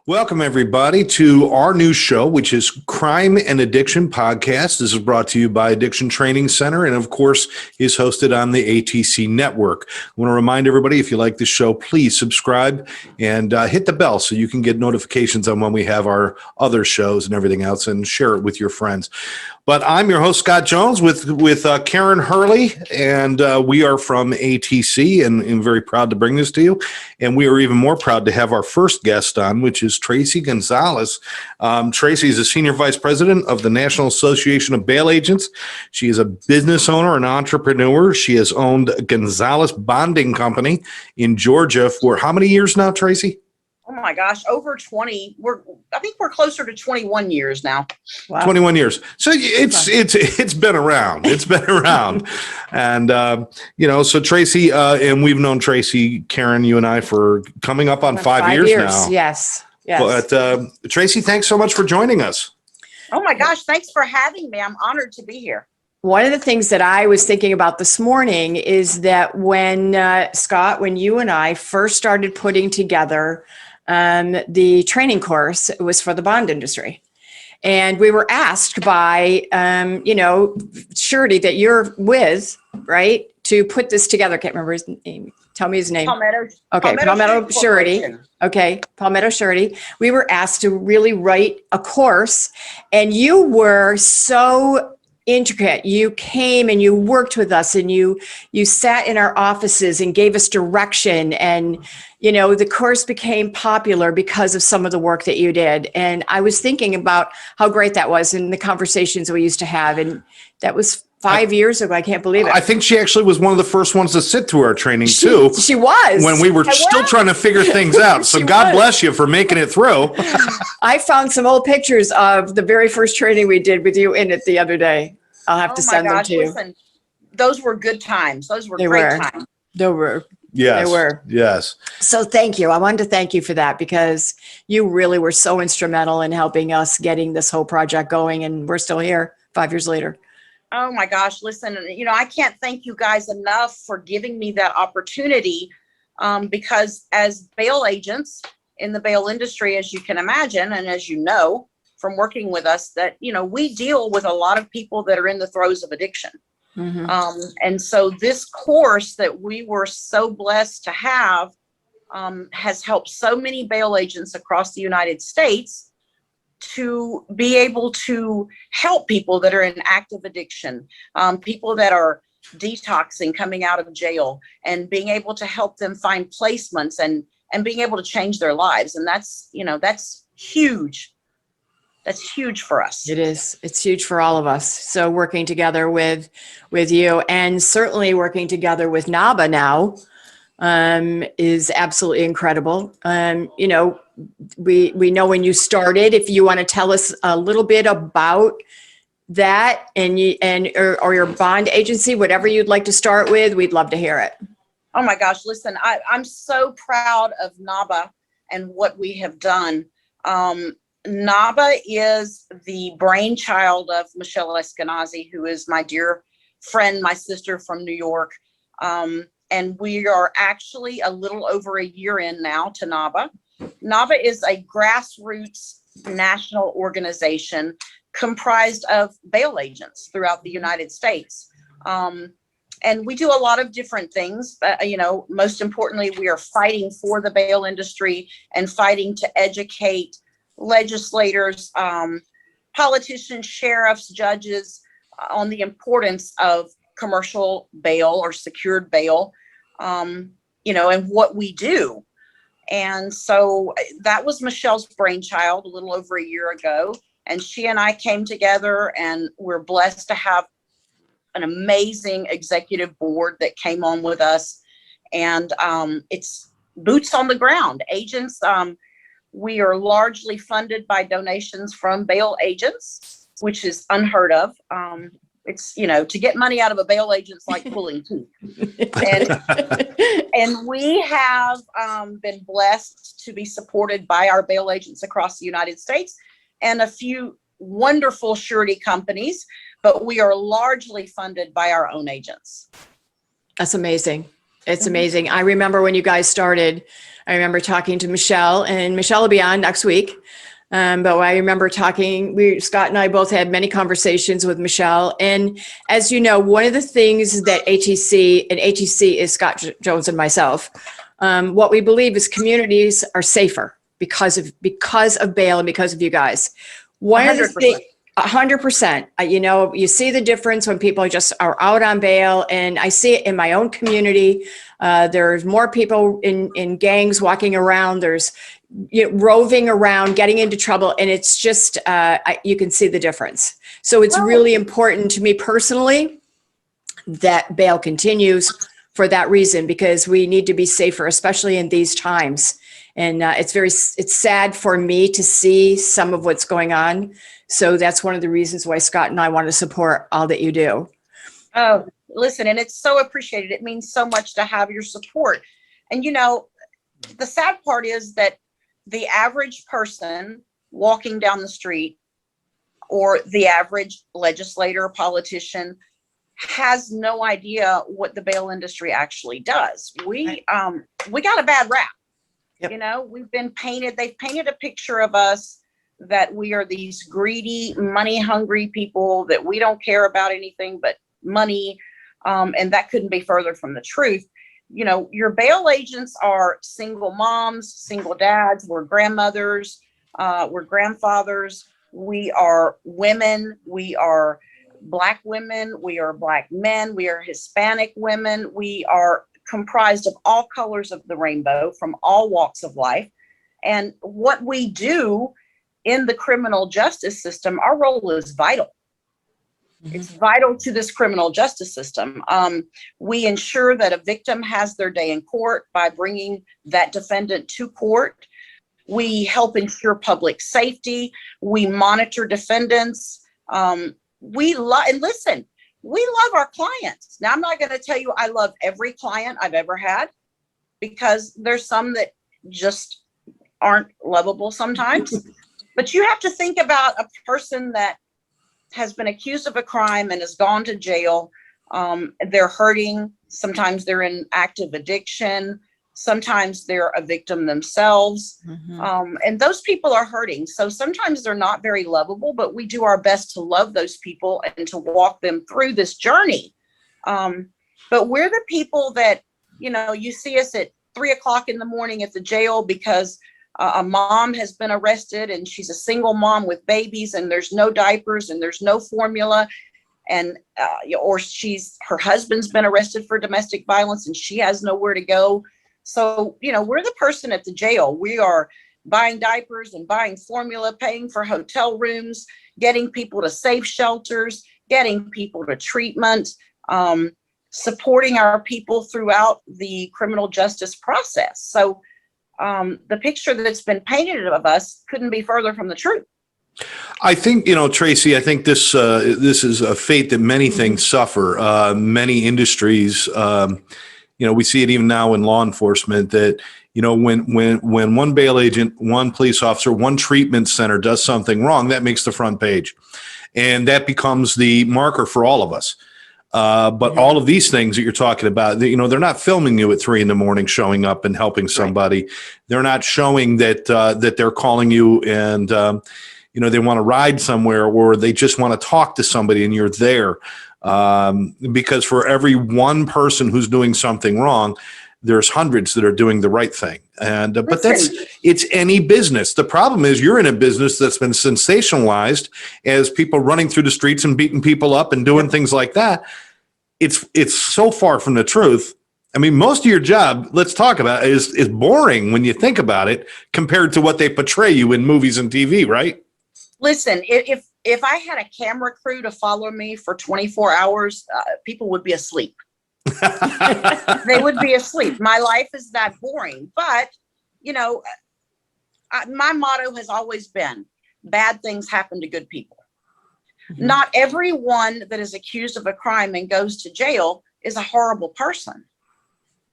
Welcome, everybody, to our new show, which is Crime and Addiction Podcast. This is brought to you by Addiction Training Center and, of course, is hosted on the ATC network. I want to remind everybody, if you like this show, please subscribe and hit the bell so you can get notifications on when we have our other shows and everything else, and share it with your friends. But I'm your host, Scott Jones, with Karen Hurley, and we are from ATC, and I'm very proud to bring this to you. And we are even more proud to have our first guest on, which is Tracy Gonzalez. Tracy is a senior vice president of the National Association of Bail Agents. She is a business owner and entrepreneur. She has owned Gonzalez Bonding Company in Georgia for how many years now, Tracy? Oh my gosh, over 20. I think we're closer to 21 years now. Wow. 21 years. So it's been around. It's been around. And so Tracy, and we've known Tracy, Karen, you and I, for coming up on 5 years now. Yes. But Tracy, thanks so much for joining us. Oh my gosh, thanks for having me. I'm honored to be here. One of the things that I was thinking about this morning is that when Scott, when you and I first started putting together the training course, it was for the bond industry. And we were asked by, surety that you're with, right, to put this together. I can't remember his name. Tell me his name. Palmetto Surety. Okay, Palmetto Surety. We were asked to really write a course, and you were so intricate. You came and you worked with us, and you sat in our offices and gave us direction, and the course became popular because of some of the work that you did. And I was thinking about how great that was in the conversations we used to have, and that was 5 years ago. I can't believe it. I think she actually was one of the first ones to sit through our training too. She was. When we were still trying to figure things out. So God bless you for making it through. I found some old pictures of the very first training we did with you in it the other day. I'll have to send them to you. Listen, those were good times. Those were great times. They were. Yes. They were. Yes. So thank you. I wanted to thank you for that, because you really were so instrumental in helping us getting this whole project going, and we're still here 5 years later. Oh my gosh, listen, I can't thank you guys enough for giving me that opportunity, because as bail agents in the bail industry, as you can imagine, and as you know from working with us, that, we deal with a lot of people that are in the throes of addiction. Mm-hmm. And so this course that we were so blessed to have has helped so many bail agents across the United States to be able to help people that are in active addiction, people that are detoxing, coming out of jail, and being able to help them find placements and being able to change their lives. And that's huge. That's huge for us. It is. It's huge for all of us. So working together with you, and certainly working together with NABA now, is absolutely incredible. We know when you started. If you want to tell us a little bit about that or your bond agency, whatever you'd like to start with, we'd love to hear it. Oh my gosh, listen, I'm so proud of NABA and what we have done. NABA is the brainchild of Michelle Eskenazi, who is my dear friend, my sister from New York. And we are actually a little over a year in now to NABA. NABA is a grassroots national organization comprised of bail agents throughout the United States. And we do a lot of different things. Most importantly, we are fighting for the bail industry and fighting to educate legislators, politicians, sheriffs, judges on the importance of commercial bail or secured bail, and what we do. And so that was Michelle's brainchild a little over a year ago. And she and I came together, and we're blessed to have an amazing executive board that came on with us. And it's boots on the ground. Agents, we are largely funded by donations from bail agents, which is unheard of. It's, to get money out of a bail agent's like pulling teeth. And we have been blessed to be supported by our bail agents across the United States and a few wonderful surety companies, but we are largely funded by our own agents. That's amazing. It's amazing. I remember when you guys started, I remember talking to Michelle, and Michelle will be on next week. But I remember Scott and I both had many conversations with Michelle. And as you know, one of the things that HEC is Scott Jones and myself, what we believe is communities are safer because of bail and because of you guys. One of the 100%. things, 100%. You know, you see the difference when people just are out on bail, and I see it in my own community. There's more people in gangs walking around. There's roving around, getting into trouble, and it's just you can see the difference. So it's really important to me personally that bail continues for that reason, because we need to be safer, especially in these times. And it's sad for me to see some of what's going on. So that's one of the reasons why Scott and I want to support all that you do. Oh, listen, and it's so appreciated. It means so much to have your support. And you know, the sad part is that the average person walking down the street, or the average legislator or politician, has no idea what the bail industry actually does. We got a bad rap. Yep. You know, they've painted a picture of us that we are these greedy, money hungry people, that we don't care about anything but money. And that couldn't be further from the truth. You know, your bail agents are single moms, single dads, we're grandmothers, we're grandfathers, we are women, we are Black women, we are Black men, we are Hispanic women, we are comprised of all colors of the rainbow from all walks of life. And what we do in the criminal justice system, our role is vital. It's vital to this criminal justice system. We ensure that a victim has their day in court by bringing that defendant to court. We help ensure public safety. We monitor defendants. And listen, we love our clients. Now, I'm not going to tell you I love every client I've ever had, because there's some that just aren't lovable sometimes. But you have to think about a person that has been accused of a crime and has gone to jail. They're hurting. Sometimes they're in active addiction. Sometimes they're a victim themselves. And those people are hurting. So sometimes they're not very lovable, but we do our best to love those people and to walk them through this journey. But we're the people that, you know, you see us at 3:00 in the morning at the jail because a mom has been arrested and she's a single mom with babies and there's no diapers and there's no formula, and or her husband's been arrested for domestic violence and she has nowhere to go. So, you know, we're the person at the jail. We are buying diapers and buying formula, paying for hotel rooms, getting people to safe shelters, getting people to treatment, supporting our people throughout the criminal justice process. So the picture that's been painted of us couldn't be further from the truth. I think, you know, Tracy, I think this is a fate that many things suffer. Many industries, you know, we see it even now in law enforcement that, you know, when one bail agent, one police officer, one treatment center does something wrong, that makes the front page. And that becomes the marker for all of us. But all of these things that you're talking about, you know, they're not filming you at 3 a.m, showing up and helping somebody. Right. They're not showing that they're calling you and, you know, they want to ride somewhere, or they just want to talk to somebody and you're there. Because for every one person who's doing something wrong, there's hundreds that are doing the right thing. And but it's any business. The problem is you're in a business that's been sensationalized as people running through the streets and beating people up and doing things like that. It's so far from the truth. I mean, most of your job, let's talk about it, is boring when you think about it compared to what they portray you in movies and TV, right? Listen, if I had a camera crew to follow me for 24 hours, people would be asleep. They would be asleep. My life is that boring. But, you know, my motto has always been, bad things happen to good people. Not everyone that is accused of a crime and goes to jail is a horrible person.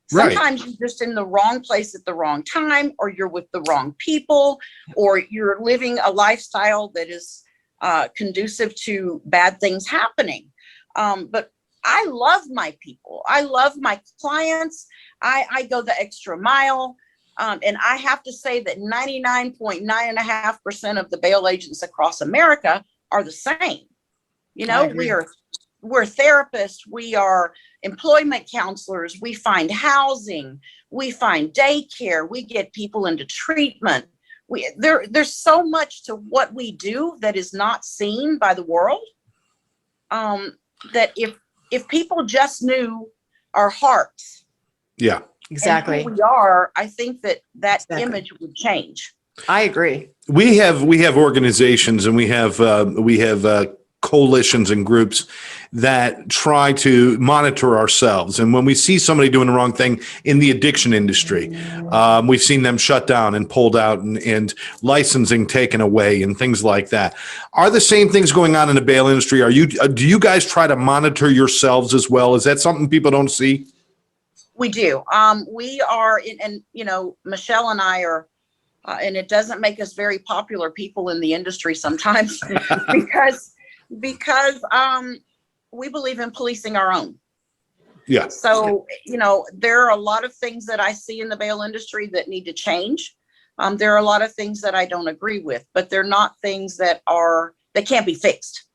Sometimes you're just in the wrong place at the wrong time, or you're with the wrong people, or you're living a lifestyle that is conducive to bad things happening. But I love my people. I love my clients. I go the extra mile. And I have to say that 99.9.5% of the bail agents across America are the same. You know, we're therapists, we are employment counselors, we find housing, we find daycare, we get people into treatment. There's so much to what we do that is not seen by the world. That if people just knew our hearts, Yeah, exactly, and who we are, I think that Exactly. image would change. I agree. we have organizations, and we have coalitions and groups that try to monitor ourselves. And when we see somebody doing the wrong thing in the addiction industry, we've seen them shut down and pulled out, and licensing taken away and things like that. Are the same things going on in the bail industry? Do you guys try to monitor yourselves as well? Is that something people don't see? We do. We are and you know, Michelle and I are, and it doesn't make us very popular people in the industry sometimes because we believe in policing our own. Yeah. So, you know, there are a lot of things that I see in the bail industry that need to change. There are a lot of things that I don't agree with, but they're not things that can't be fixed.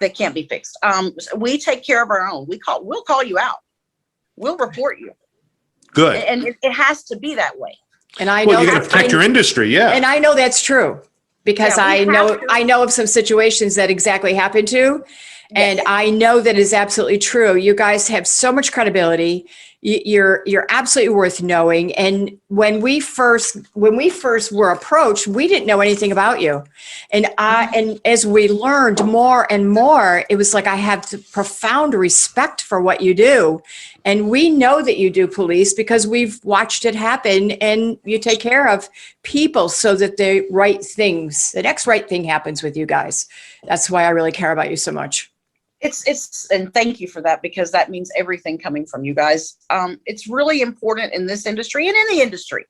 They can't be fixed. We take care of our own. We'll call you out. We'll report you. Good. And it has to be that way. And I Well, know you got to protect your industry. Yeah. And I know that's true because Yeah, we have to. I know of some situations that exactly happened to, and Yes. I know that is absolutely true. You guys have so much credibility. You're absolutely worth knowing. And when we first were approached, we didn't know anything about you. And as we learned more and more, it was like I have the profound respect for what you do. And we know that you do police because we've watched it happen, and you take care of people so that the next right thing happens with you guys. That's why I really care about you so much. And thank you for that, because that means everything coming from you guys. It's really important in this industry and in the industry,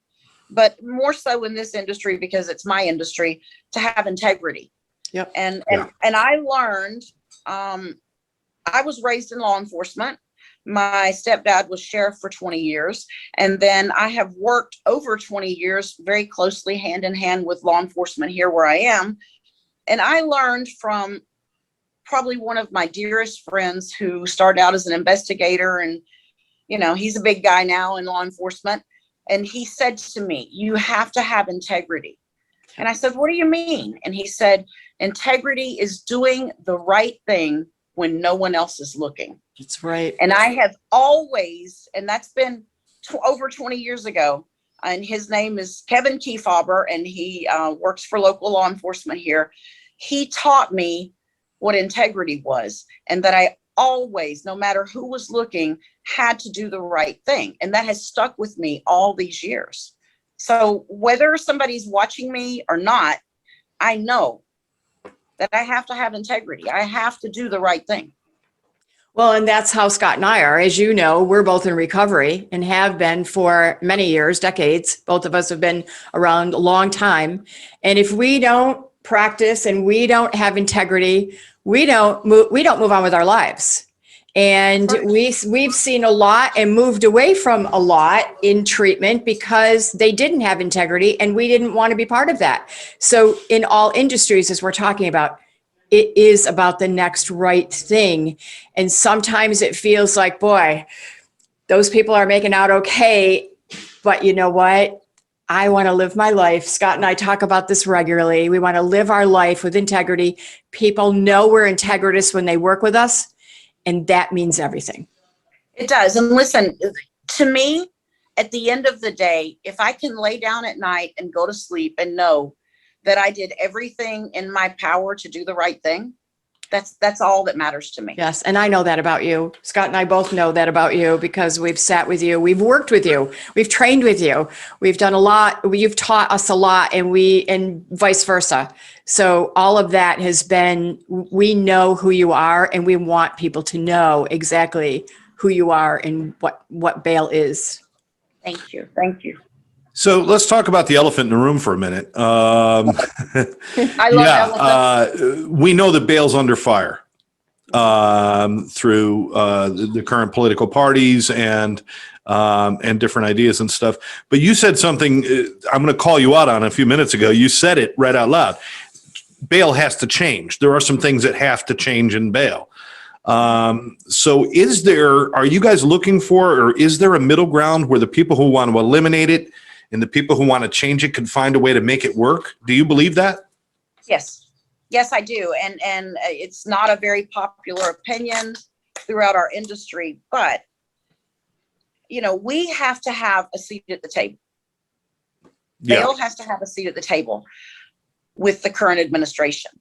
but more so in this industry because it's my industry, to have integrity. Yep. And I learned, I was raised in law enforcement. My stepdad was sheriff for 20 years. And then I have worked over 20 years very closely hand in hand with law enforcement here where I am. And I learned from probably one of my dearest friends who started out as an investigator, and, you know, he's a big guy now in law enforcement. And he said to me, "You have to have integrity." And I said, "What do you mean?" And he said, "Integrity is doing the right thing when no one else is looking." That's right. And I have always, and that's been over 20 years ago. And his name is Kevin Kiefaber, and he works for local law enforcement here. He taught me what integrity was, and that I always, no matter who was looking, had to do the right thing. And that has stuck with me all these years. So whether somebody's watching me or not, I know that I have to have integrity. I have to do the right thing. Well, and that's how Scott and I are. As you know, we're both in recovery and have been for many years, decades. Both of us have been around a long time. And if we don't practice and we don't have integrity, we don't move on with our lives. And we've seen a lot and moved away from a lot in treatment because they didn't have integrity, and we didn't want to be part of that. So in all industries, as we're talking about, it is about the next right thing. And sometimes it feels like, boy, those people are making out okay, but you know what? I want to live my life. Scott and I talk about this regularly. We want to live our life with integrity. People know we're integritists when they work with us, and that means everything. It does. And listen, to me, at the end of the day, if I can lay down at night and go to sleep and know that I did everything in my power to do the right thing, that's all that matters to me. Yes. And I know that about you. Scott and I both know that about you because we've sat with you. We've worked with you. We've trained with you. We've done a lot. You've taught us a lot, and vice versa. So all of that has been, we know who you are, and we want people to know exactly who you are and what bail is. Thank you. Thank you. So let's talk about the elephant in the room for a minute. I love elephants. We know that bail's under fire. through the current political parties and different ideas and stuff. But you said something I'm going to call you out on a few minutes ago. You said it right out loud. Bail has to change. There are some things that have to change in bail. So are you guys looking for, or is there a middle ground where the people who want to eliminate it and the people who want to change it can find a way to make it work? Do you believe that? Yes, I do. And it's not a very popular opinion throughout our industry, but we have to have a seat at the table. Yeah. Bail has to have a seat at the table with the current administration.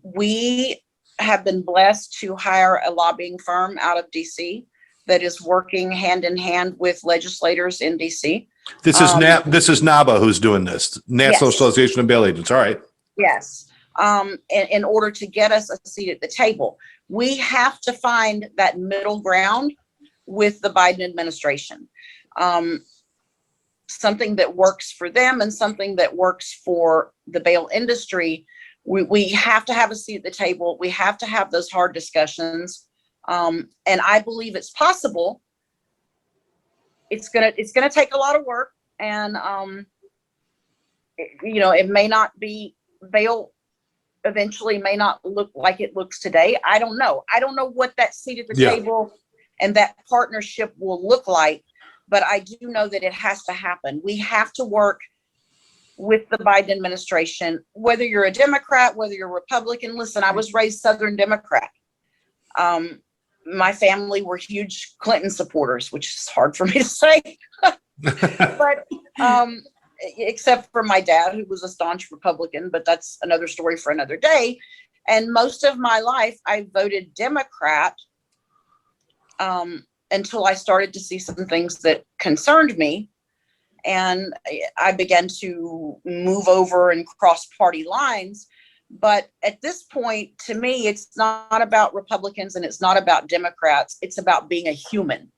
We have been blessed to hire a lobbying firm out of DC that is working hand in hand with legislators in DC. This is NABA who's doing this, National Association of Bail Agents. All right. Yes. In order to get us a seat at the table, we have to find that middle ground with the Biden administration. Something that works for them and something that works for the bail industry. We have to have a seat at the table. We have to have those hard discussions. And I believe it's possible. It's gonna take a lot of work, and it may not be bail. Eventually, may not look like it looks today. I don't know. I don't know what that seat at the table and that partnership will look like, but I do know that it has to happen. We have to work with the Biden administration, whether you're a Democrat, whether you're a Republican. Listen, I was raised Southern Democrat. My family were huge Clinton supporters, which is hard for me to say, but except for my dad, who was a staunch Republican, but that's another story for another day. And most of my life, I voted Democrat until I started to see some things that concerned me. And I began to move over and cross party lines. But at this point, to me, it's not about Republicans and it's not about Democrats. It's about being a human.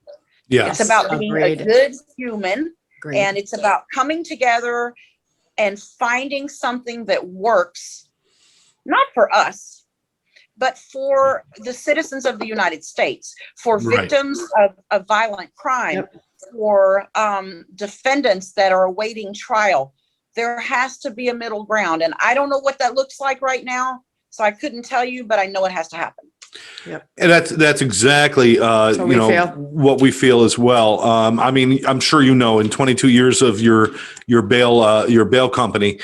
Yes, It's about being a good human. Agreed. And it's about coming together and finding something that works, not for us, but for the citizens of the United States, for victims of violent crime, for defendants that are awaiting trial. There has to be a middle ground. And I don't know what that looks like right now, so I couldn't tell you, but I know it has to happen. Yep. And that's exactly what we feel as well. I mean, I'm sure in 22 years of your bail company,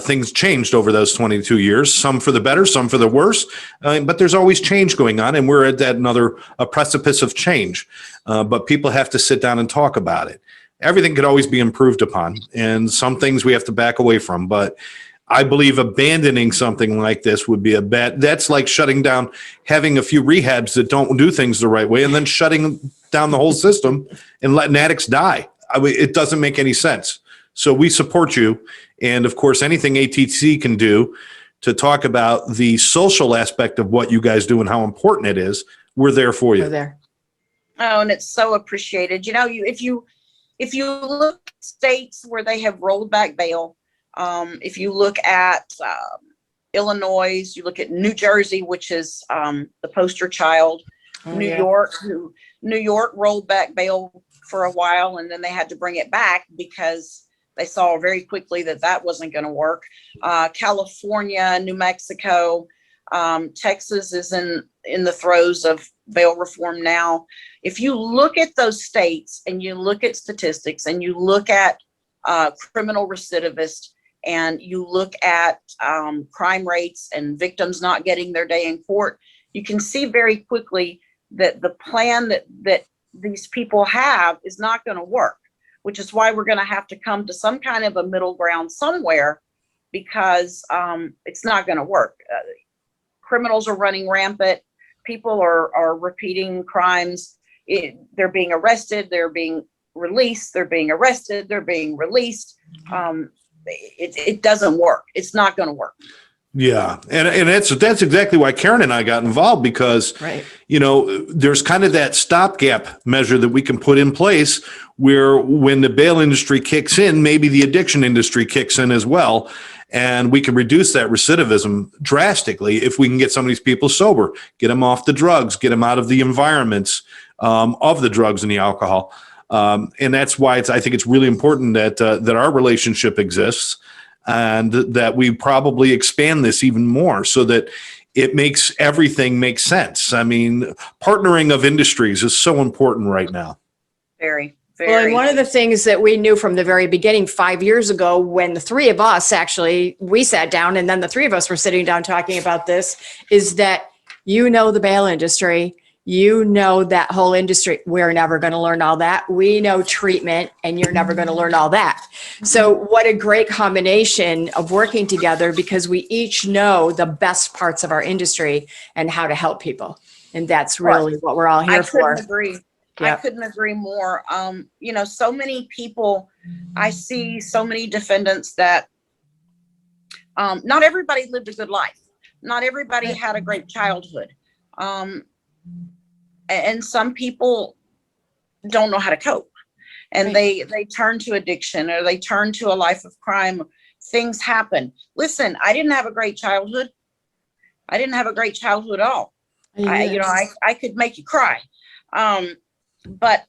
things changed over those 22 years. Some for the better, some for the worse. But there's always change going on, and we're at a precipice of change. But people have to sit down and talk about it. Everything could always be improved upon, and some things we have to back away from. But I believe abandoning something like this would be that's like shutting down, having a few rehabs that don't do things the right way and then shutting down the whole system and letting addicts die. I mean, it doesn't make any sense. So we support you. And of course, anything ATC can do to talk about the social aspect of what you guys do and how important it is, we're there for you. We're there. Oh, and it's so appreciated. If you look at states where they have rolled back bail, if you look at Illinois, you look at New Jersey, which is the poster child, New York rolled back bail for a while, and then they had to bring it back because they saw very quickly that wasn't going to work. California, New Mexico, Texas is in the throes of bail reform now. If you look at those states and you look at statistics and you look at criminal recidivist, and you look at crime rates and victims not getting their day in court, you can see very quickly that the plan that these people have is not going to work, which is why we're going to have to come to some kind of a middle ground somewhere, because it's not going to work. Criminals are running rampant. People are repeating crimes. They're being arrested. They're being released. They're being arrested. They're being released. It doesn't work. It's not going to work. Yeah. And that's exactly why Karen and I got involved, because, there's kind of that stopgap measure that we can put in place where when the bail industry kicks in, maybe the addiction industry kicks in as well. And we can reduce that recidivism drastically if we can get some of these people sober, get them off the drugs, get them out of the environments of the drugs and the alcohol. And that's why I think it's really important that our relationship exists, and that we probably expand this even more so that it makes everything make sense. I mean, partnering of industries is so important right now. Very. Well, and one of the things that we knew from the very beginning 5 years ago, when the three of us we sat down, and then the three of us were sitting down talking about this, is that the bail industry, that whole industry, we're never going to learn all that. We know treatment, and you're never going to learn all that. So what a great combination of working together, because we each know the best parts of our industry and how to help people. And that's really what we're all here for. I couldn't agree. Yep. I couldn't agree more. So many people, I see so many defendants that not everybody lived a good life. Not everybody had a great childhood. And some people don't know how to cope, and they turn to addiction, or they turn to a life of crime. Things happen. Listen, I didn't have a great childhood. I didn't have a great childhood at all. I could make you cry. But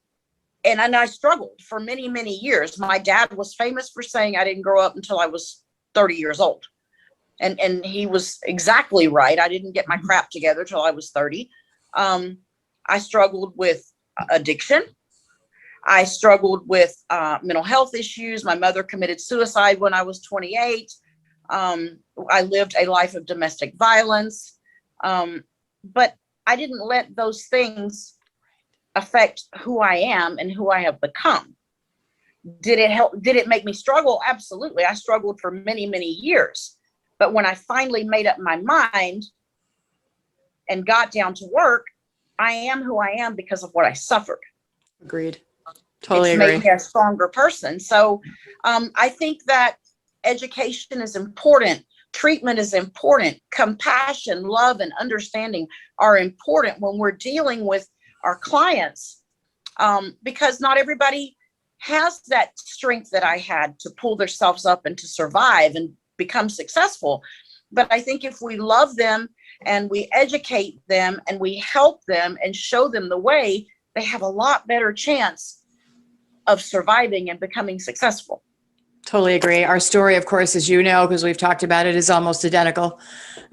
I struggled for many, many years. My dad was famous for saying I didn't grow up until I was 30 years old. And he was exactly right. I didn't get my crap together till I was 30. I struggled with addiction. I struggled with mental health issues. My mother committed suicide when I was 28. I lived a life of domestic violence. But I didn't let those things affect who I am and who I have become. Did it help? Did it make me struggle? Absolutely. I struggled for many, many years. But when I finally made up my mind and got down to work, I am who I am because of what I suffered. Agreed. Totally agree. It's made me a stronger person. So I think that education is important. Treatment is important. Compassion, love, and understanding are important when we're dealing with our clients, because not everybody has that strength that I had to pull themselves up and to survive and become successful. But I think if we love them and we educate them and we help them and show them the way, they have a lot better chance of surviving and becoming successful. Totally agree. Our story, of course, as you know, because we've talked about it, is almost identical.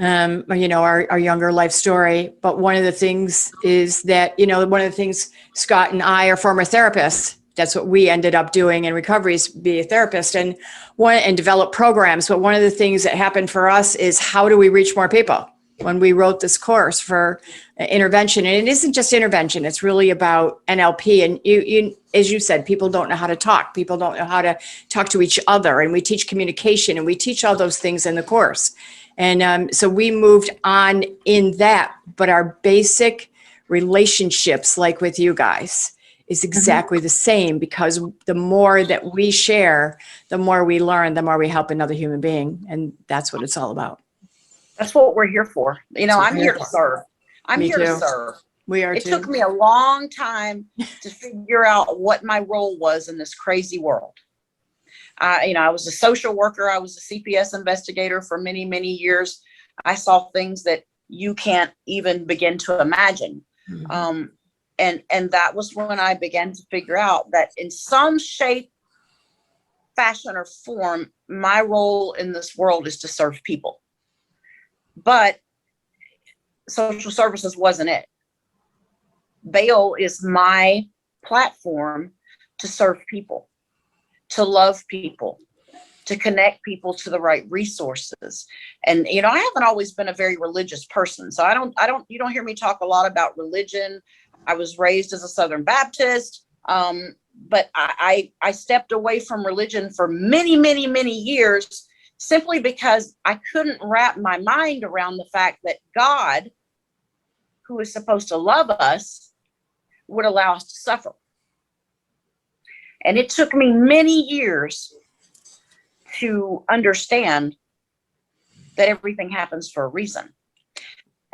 Our younger life story. But one of the things is that, one of the things Scott and I are former therapists. That's what we ended up doing in recovery, is be a therapist and develop programs. But one of the things that happened for us is, how do we reach more people? When we wrote this course for intervention, and it isn't just intervention, it's really about NLP. And you, as you said, people don't know how to talk. People don't know how to talk to each other. And we teach communication, and we teach all those things in the course. And so we moved on in that, but our basic relationships, like with you guys, is exactly the same, because the more that we share, the more we learn, the more we help another human being. And that's what it's all about. That's what we're here for. I'm here to serve. I'm here to serve. We are too. It took me a long time to figure out what my role was in this crazy world. I was a social worker. I was a CPS investigator for many, many years. I saw things that you can't even begin to imagine. Mm-hmm. And that was when I began to figure out that in some shape, fashion, or form, my role in this world is to serve people. But social services wasn't it. Bail is my platform to serve people, to love people, to connect people to the right resources. And, I haven't always been a very religious person. So you don't hear me talk a lot about religion. I was raised as a Southern Baptist. But I stepped away from religion for many, many, many years, simply because I couldn't wrap my mind around the fact that God, who is supposed to love us, would allow us to suffer. And it took me many years to understand that everything happens for a reason.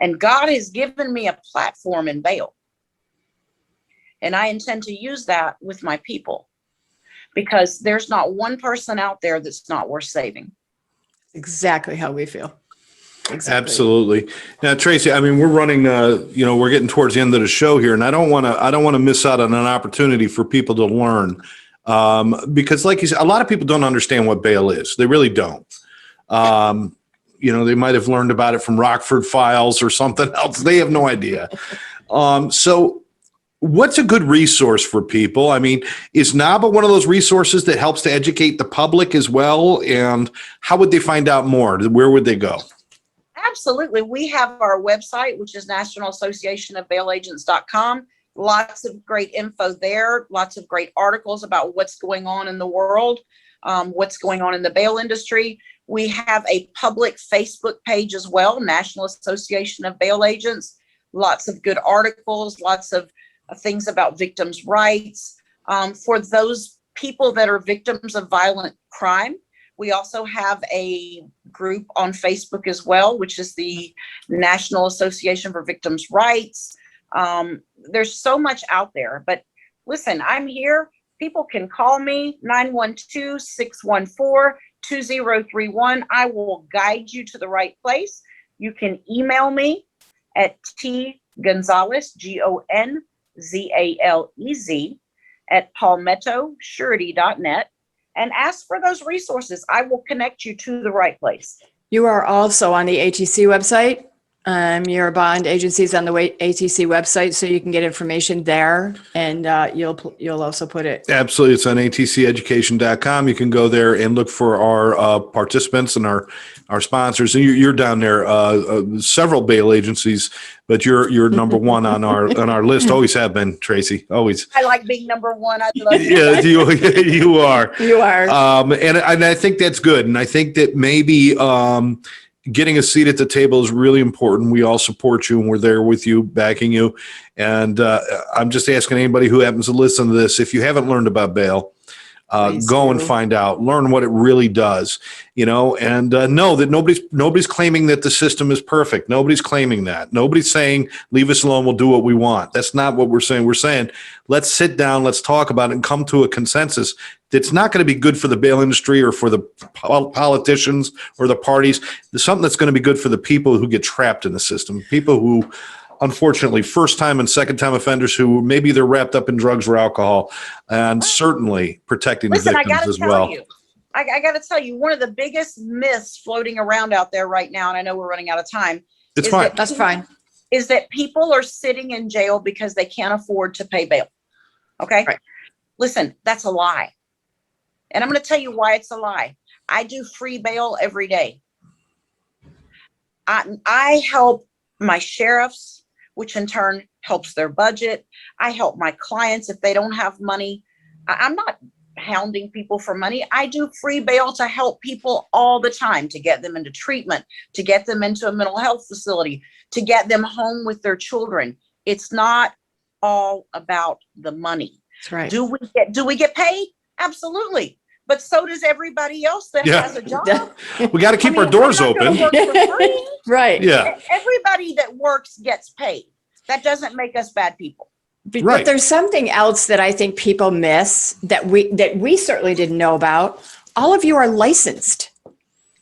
And God has given me a platform in bail. And I intend to use that with my people, because there's not one person out there that's not worth saving. Exactly how we feel. Exactly. Absolutely. Now, Tracy, I mean, we're running, we're getting towards the end of the show here, and I don't want to miss out on an opportunity for people to learn. Because like you said, a lot of people don't understand what bail is. They really don't. They might have learned about it from Rockford Files or something else. They have no idea. So what's a good resource for people? I mean, is NABA one of those resources that helps to educate the public as well? And how would they find out more? Where would they go? Absolutely. We have our website, which is National Association of Bail Agents.com. Lots of great info there, lots of great articles about what's going on in the world, what's going on in the bail industry. We have a public Facebook page as well, National Association of Bail Agents. Lots of good articles, lots of things about victims' rights. For those people that are victims of violent crime, we also have a group on Facebook as well, which is the National Association for Victims' Rights. There's so much out there, but listen, I'm here. People can call me 912-614-2031. I will guide you to the right place. You can email me at tgonzalez, GONZALEZ @palmettosurety.net and ask for those resources. I will connect you to the right place. You are also on the ATC website. Your bond agency is on the ATC website, so you can get information there, and you'll also put it. Absolutely. It's on atceducation.com. You can go there and look for our participants and our sponsors. And you're down there, several bail agencies, but you're number one on our list. Always have been, Tracy. Always. I like being number one. I love Yeah, you are. You are. And I think that's good. And I think that maybe getting a seat at the table is really important. We all support you and we're there with you, backing you. And I'm just asking anybody who happens to listen to this, if you haven't learned about bail, go and find out, learn what it really does, and know that nobody's claiming that the system is perfect. Nobody's claiming that. Nobody's saying, leave us alone, we'll do what we want. That's not what we're saying. We're saying, let's sit down, let's talk about it and come to a consensus. That's not going to be good for the bail industry or for the politicians or the parties. There's something that's going to be good for the people who get trapped in the system, people who, unfortunately, first-time and second-time offenders who maybe they're wrapped up in drugs or alcohol, and certainly protecting the victims as well. I got to tell you, one of the biggest myths floating around out there right now, and I know we're running out of time. It's fine. That's fine. Is that people are sitting in jail because they can't afford to pay bail. Okay? Right. Listen, that's a lie. And I'm going to tell you why it's a lie. I do free bail every day. I help my sheriffs, which in turn helps their budget. I help my clients if they don't have money. I'm not hounding people for money. I do free bail to help people all the time, to get them into treatment, to get them into a mental health facility, to get them home with their children. It's not all about the money. That's right. Do we get paid? Absolutely. But so does everybody else that has a job. We got to keep our doors open. Right. Yeah. Everybody that works gets paid. That doesn't make us bad people. But there's something else that I think people miss that we certainly didn't know about. All of you are licensed.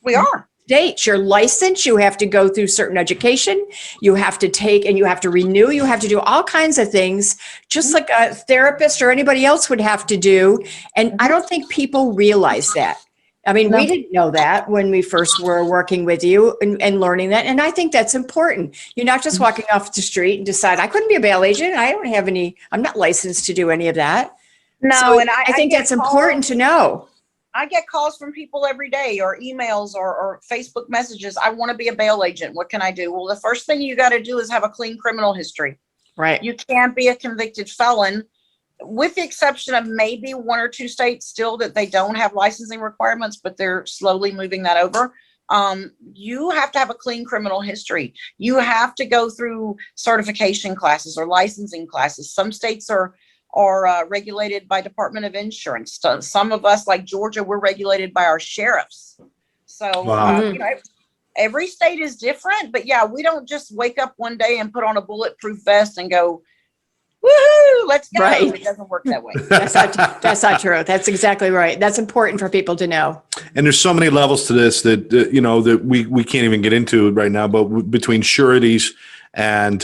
We are. States, you're licensed, you have to go through certain education, you have to take and you have to renew, you have to do all kinds of things, just like a therapist or anybody else would have to do. And I don't think people realize that. I mean, we didn't know that when we first were working with you and learning that. And I think that's important. You're not just walking off the street and decide, I couldn't be a bail agent. I'm not licensed to do any of that. No, so and I think that's important to know. I get calls from people every day or emails or Facebook messages. I want to be a bail agent. What can I do? Well, the first thing you got to do is have a clean criminal history. Right. You can't be a convicted felon, with the exception of maybe one or two states still that they don't have licensing requirements, but they're slowly moving that over. You have to have a clean criminal history. You have to go through certification classes or licensing classes. Some states are regulated by Department of Insurance. Some of us, like Georgia, we're regulated by our sheriffs. So, Wow. Every state is different. But yeah, we don't just wake up one day and put on a bulletproof vest and go, woohoo, let's go. Right. It doesn't work that way. That's not true. That's exactly right. That's important for people to know. And there's so many levels to this that, that we can't even get into right now, but between sureties and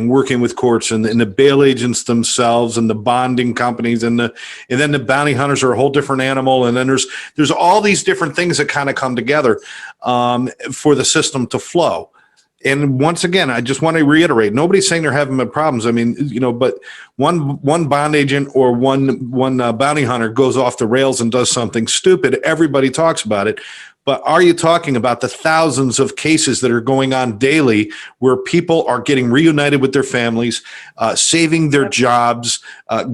working with courts and the bail agents themselves and the bonding companies and then the bounty hunters are a whole different animal. And then there's all these different things that kind of come together for the system to flow. And once again, I just want to reiterate, nobody's saying they're having problems. I mean, but one bond agent or one bounty hunter goes off the rails and does something stupid. Everybody talks about it. But are you talking about the thousands of cases that are going on daily where people are getting reunited with their families, saving their jobs,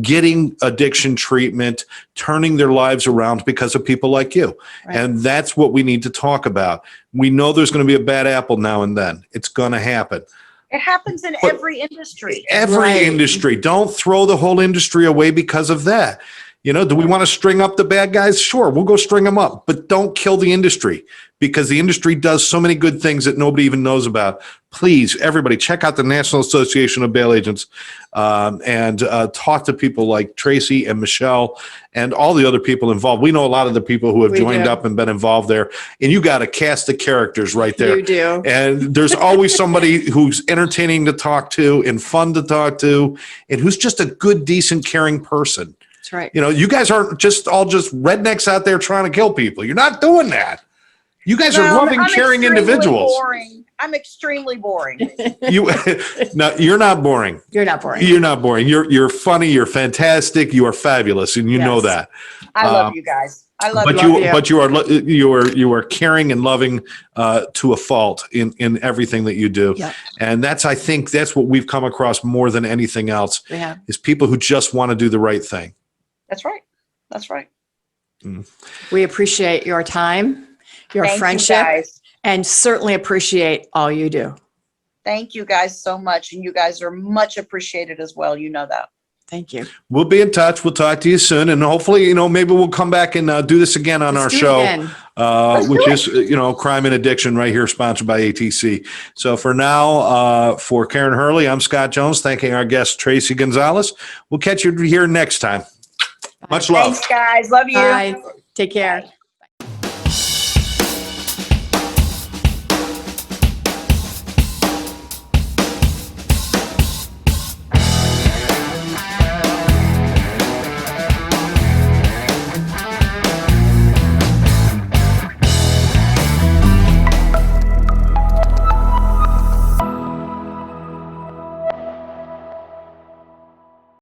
getting addiction treatment, turning their lives around because of people like you? Right. And that's what we need to talk about. We know there's going to be a bad apple now and then. It's going to happen. It happens in every industry. Every industry. Don't throw the whole industry away because of that. Do we want to string up the bad guys? Sure, we'll go string them up, but don't kill the industry because the industry does so many good things that nobody even knows about. Please, everybody, check out the National Association of Bail Agents and talk to people like Tracy and Michelle and all the other people involved. We know a lot of the people who have joined up and been involved there, and you got a cast of characters right there. You do. And there's always somebody who's entertaining to talk to and fun to talk to and who's just a good, decent, caring person. That's right. You guys aren't just rednecks out there trying to kill people. You're not doing that. You guys are loving, caring individuals. Boring. I'm extremely boring. No, you're not boring. You're not boring. You're not boring. You're funny. You're fantastic. You are fabulous, and you know that. I love you guys. I love you. But you are caring and loving to a fault in everything that you do. Yep. And I think that's what we've come across more than anything else. Yeah. Is people who just want to do the right thing. That's right. That's right. We appreciate your time, your friendship, and certainly appreciate all you do. Thank you guys so much. And you guys are much appreciated as well. You know that. Thank you. We'll be in touch. We'll talk to you soon. And hopefully, maybe we'll come back and do this again on our show, which is, Crime and Addiction right here, sponsored by ATC. So for now, for Karen Hurley, I'm Scott Jones, thanking our guest, Tracy Gonzalez. We'll catch you here next time. Much love. Thanks, guys. Love you. Bye. Take care. Bye.